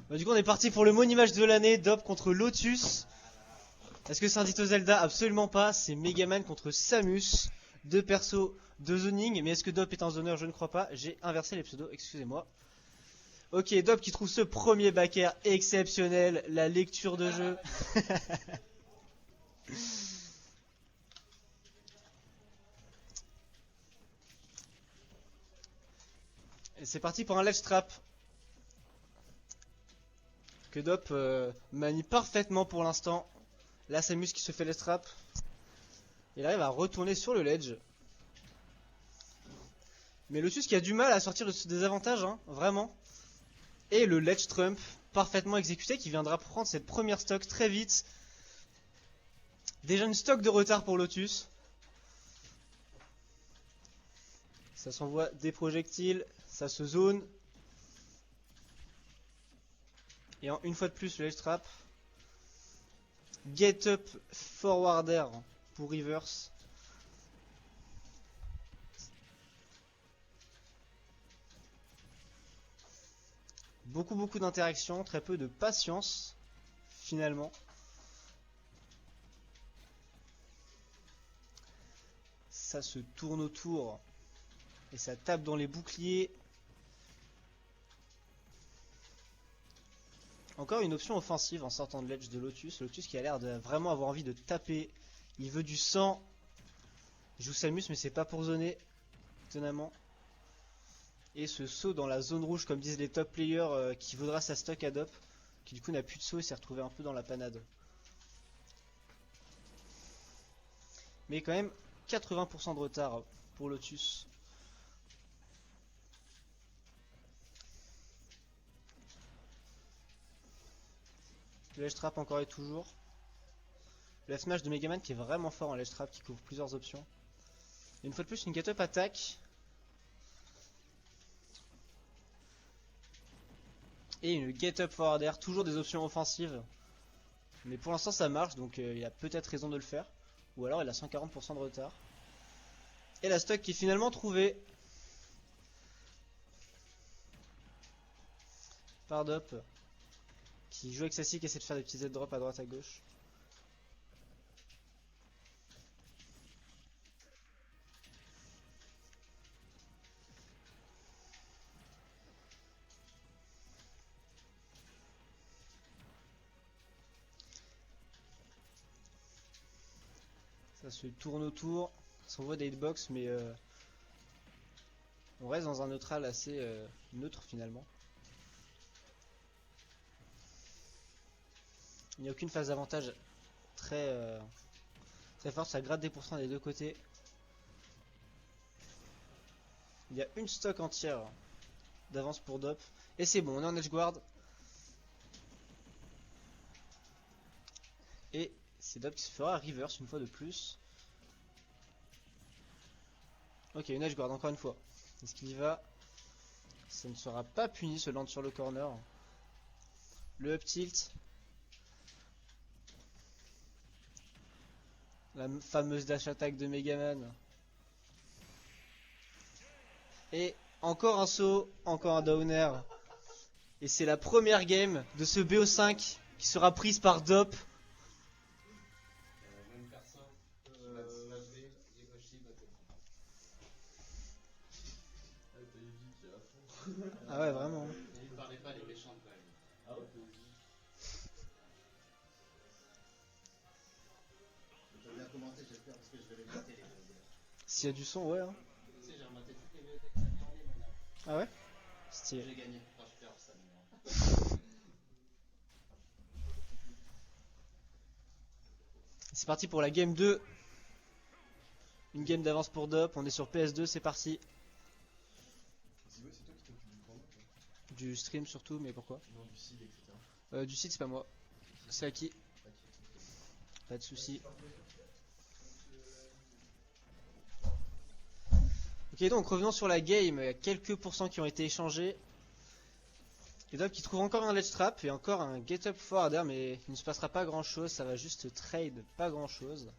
Bah, du coup, on est parti pour le Moon Image de l'année, Dop contre Lotus. Est-ce que c'est un Ditto Zelda? Absolument pas. C'est Megaman contre Samus. Deux persos, deux zoning. Mais est-ce que Dop est un zoneur? Je ne crois pas. J'ai inversé les pseudos, excusez-moi. Ok, Dop qui trouve ce premier backer exceptionnel. La lecture de jeu. Et c'est parti pour un ledge trap. Que Dop manie parfaitement pour l'instant. Là, Samus qui se fait ledge trap. Il arrive à retourner sur le ledge. Mais Lotus qui a du mal à sortir de ce désavantage, hein, vraiment. Et le ledge trump parfaitement exécuté qui viendra prendre cette première stock très vite. Déjà une stock de retard pour Lotus. Ça s'envoie des projectiles, ça se zone. Et une fois de plus le ledge trap. Get up forwarder pour reverse. Beaucoup d'interactions, très peu de patience finalement. Ça se tourne autour et ça tape dans les boucliers. Encore une option offensive en sortant de l'edge de Lotus. Lotus qui a l'air de vraiment avoir envie de taper. Il veut du sang. Il joue Samus mais c'est pas pour zoner, étonnamment. Et ce saut dans la zone rouge comme disent les top players qui vaudra sa stock à Dop. Qui du coup n'a plus de saut et s'est retrouvé un peu dans la panade. Mais quand même 80% de retard pour Lotus. Le ledge trap encore et toujours. Le F-smash de Megaman qui est vraiment fort en ledge trap, qui couvre plusieurs options. Et une fois de plus, une get up attaque. Et une get up forward air, toujours des options offensives. Mais pour l'instant ça marche, donc il a peut-être raison de le faire. Ou alors il a 140% de retard. Et la stock qui est finalement trouvée. Par Dop. Qui joue avec sa scie, qui essaie de faire des petits Z-drops à droite à gauche. Ça se tourne autour. Ça envoie des hitbox, mais on reste dans un neutral assez neutre finalement. Il n'y a aucune phase d'avantage très forte, ça gratte des pourcents des deux côtés. Il y a une stock entière d'avance pour Dop. Et c'est bon, on est en edge guard. Et c'est Dop qui se fera reverse une fois de plus. Ok, une edge guard encore une fois. Est-ce qu'il y va? Ça ne sera pas puni ce land sur le corner. Le up tilt. La fameuse dash attack de Megaman. Et encore un saut, encore un downer. Et c'est la première game de ce BO5 qui sera prise par Dop. Ah ouais, vraiment. Il parlait pas les méchants de vagues. Ah ouais. Je vais bien commenter, j'espère, parce que je vais les mater les vidéos. S'il y a du son, ouais. Hein. Tu sais, j'ai rematé toutes les vidéos que ça mis en ligne. Ah ouais? Stylé. J'ai gagné. Enfin, je perds ça, mais C'est parti pour la game 2. Une game d'avance pour Dop. On est sur PS2, c'est parti. C'est toi qui t'occupes du chrono, toi? Du stream surtout, mais pourquoi? Non, du site, etc. Du site, c'est pas moi. C'est à qui? Pas de soucis. Ok, donc revenons sur la game. Il y a quelques pourcents qui ont été échangés. Et Dop qui trouve encore un ledge trap et encore un get up forwarder, mais il ne se passera pas grand chose. Ça va juste trade pas grand chose.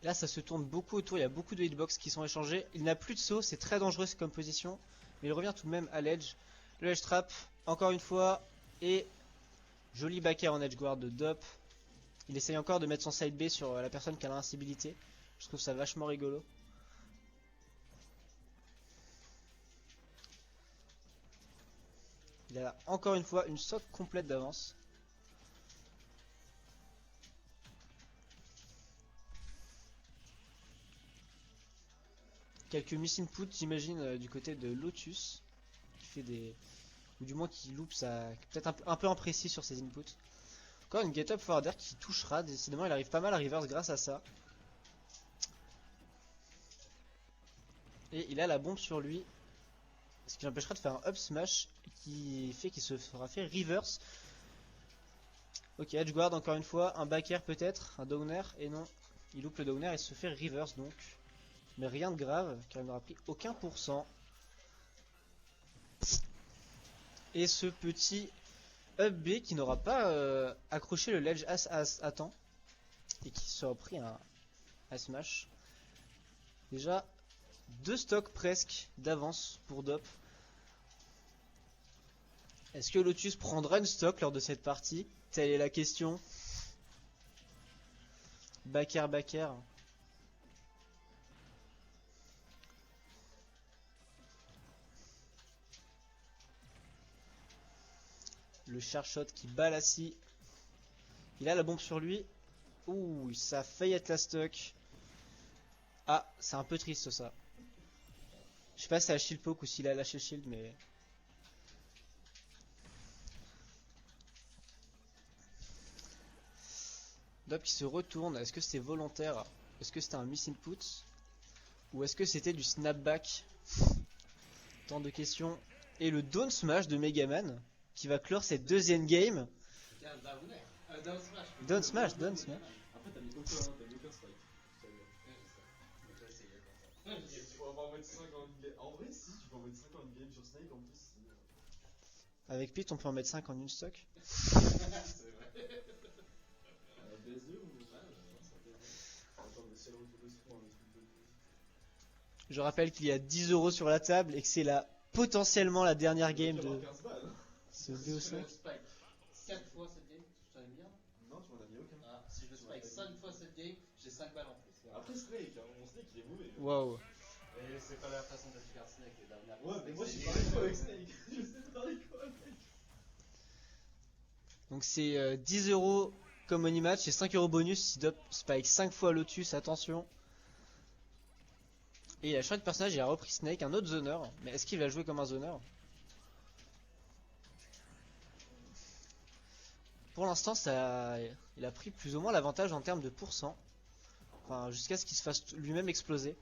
Là, ça se tourne beaucoup autour. Il y a beaucoup de hitbox qui sont échangés. Il n'a plus de saut, c'est très dangereux comme position. Mais il revient tout de même à l'edge. Le ledge trap, encore une fois. Et joli backer en edge guard de Dop. Il essaye encore de mettre son side B sur la personne qui a l'invincibilité. Je trouve ça vachement rigolo. Il a encore une fois une stock complète d'avance. Quelques miss input, j'imagine, du côté de Lotus, qui fait des, ou du moins qui loupe ça, peut-être un peu imprécis sur ses inputs. Encore une get up forward qui touchera. Décidément, il arrive pas mal à reverse grâce à ça. Et il a la bombe sur lui, ce qui l'empêchera de faire un up smash qui fait qu'il se fera fait reverse. Ok, edge guard encore une fois, un back air peut-être, un downer, et non, il loupe le downer et se fait reverse donc. Mais rien de grave, car il n'aura pris aucun pourcent. Et ce petit up B qui n'aura pas accroché le ledge as à temps, et qui sera pris un smash. Déjà, 2 stocks presque d'avance pour Dop. Est-ce que Lotus prendra une stock lors de cette partie? Telle est la question. Backer, backer. Le char shot qui bat la scie. Il a la bombe sur lui. Ouh, ça a failli être la stock. Ah, c'est un peu triste ça. Je sais pas si c'est la shield poke ou s'il a lâché le shield, mais... Dop qui se retourne, est-ce que c'était volontaire? Est-ce que c'était un miss input? Ou est-ce que c'était du snapback? Tant de questions. Et le down smash de Megaman qui va clore cette deuxième game. C'était un downer. Down smash. Down smash, down smash. Après, t'as mis aucun spike. Tu pourras pas en mettre 5 en in-game. En vrai, si, tu peux en mettre 5 en in-game sur Snake en plus. Avec Pete, on peut en mettre 5 en une stock. C'est vrai. BS2 ou attends, mais c'est le retour de ce point, un truc de. Je rappelle qu'il y a 10 € sur la table et que c'est potentiellement la dernière game de ce Si je VO5. spike 4 fois cette game, je t'en ai mis un. Non, tu m'en as mis aucun. Ah, si je spike 5 fois cette game, j'ai 5 balles en plus. Après Snake, hein, mon Snake il est mauvais. Waouh. Et c'est pas la façon de faire Snake les dernières Ouais, fois. mais moi j'ai parlé quoi avec Snake? Je sais parler quoi mec. Donc c'est 10 € comme money match et 5 € bonus si Dop spike 5 fois Lotus, attention. Et il a changé de personnage, il a repris Snake, un autre zoner. Mais est-ce qu'il va jouer comme un zoner? Pour l'instant, il a pris plus ou moins l'avantage en termes de pourcent. Enfin, jusqu'à ce qu'il se fasse lui-même exploser.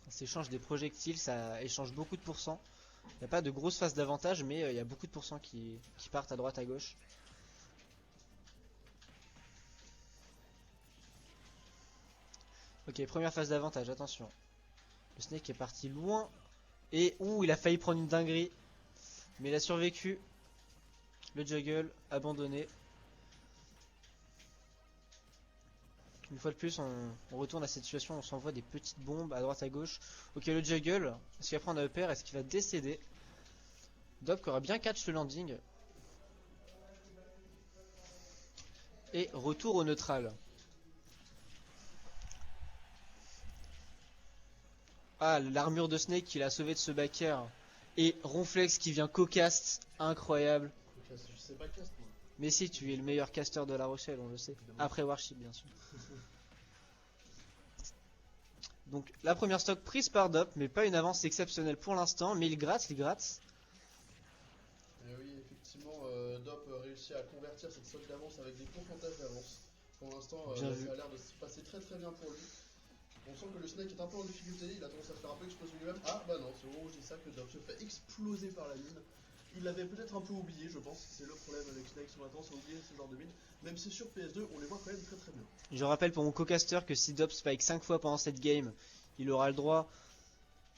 Ça s'échange des projectiles, ça échange beaucoup de pourcents. Il n'y a pas de grosse phase d'avantage, mais il y a beaucoup de pourcents qui partent à droite à gauche. Ok, première phase d'avantage, attention. Le Snake est parti loin. Et ouh, il a failli prendre une dinguerie. Mais il a survécu. Le juggle, abandonné. Une fois de plus, on retourne à cette situation où on s'envoie des petites bombes à droite à gauche. Ok, le juggle. Est-ce qu'il va prendre un upper? Est-ce qu'il va décéder? Dop aura bien catch le landing. Et retour au neutral. Ah, l'armure de Snake qui l'a sauvé de ce backer. Et Ronflex qui vient co-cast. Incroyable. Je sais pas cast moi. Mais si, tu es le meilleur caster de La Rochelle, on le sait. Après Warship, bien sûr. Donc, la première stock prise par Dop, mais pas une avance exceptionnelle pour l'instant. Mais il gratte, il gratte. Et oui, effectivement, Dop réussit à convertir cette stock d'avance avec des pourcentages d'avance. Pour l'instant, Bien vu. ça a l'air de se passer très très bien pour lui. On sent que le Snake est un peu en difficulté, il a tendance à se faire un peu exploser lui-même. Ah bah non, c'est au moment où je dis ça que Dop se fait exploser par la mine. Il l'avait peut-être un peu oublié, je pense. C'est le problème avec Snake, son tendance à oublier ce genre de mine. Même si sur PS2, on les voit quand même très très bien. Je rappelle pour mon co-caster que si Dop spike 5 fois pendant cette game, il aura le droit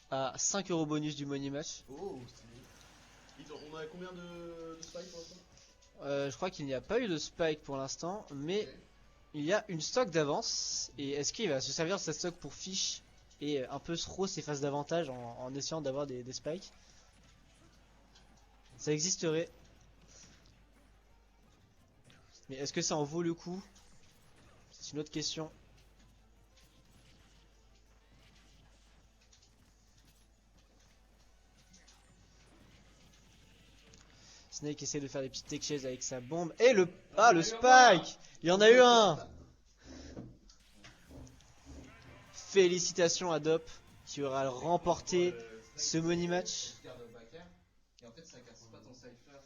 à 5 € bonus du money match. Oh, stylé. On a combien de spikes pour l'instant? Je crois qu'il n'y a pas eu de spike pour l'instant, mais Ok. il y a une stock d'avance. Et est-ce qu'il va se servir de cette stock pour fish et un peu throw ses phases d'avantage en essayant d'avoir des spikes. Ça existerait. Mais est-ce que ça en vaut le coup? C'est une autre question. Snake essaie de faire des petites tech chases avec sa bombe. Et le... Ah, le spike! Il y en a eu un! Félicitations à Dop qui aura remporté ce money match. Tu gardes au backer, et en fait ça casse pas ton cypher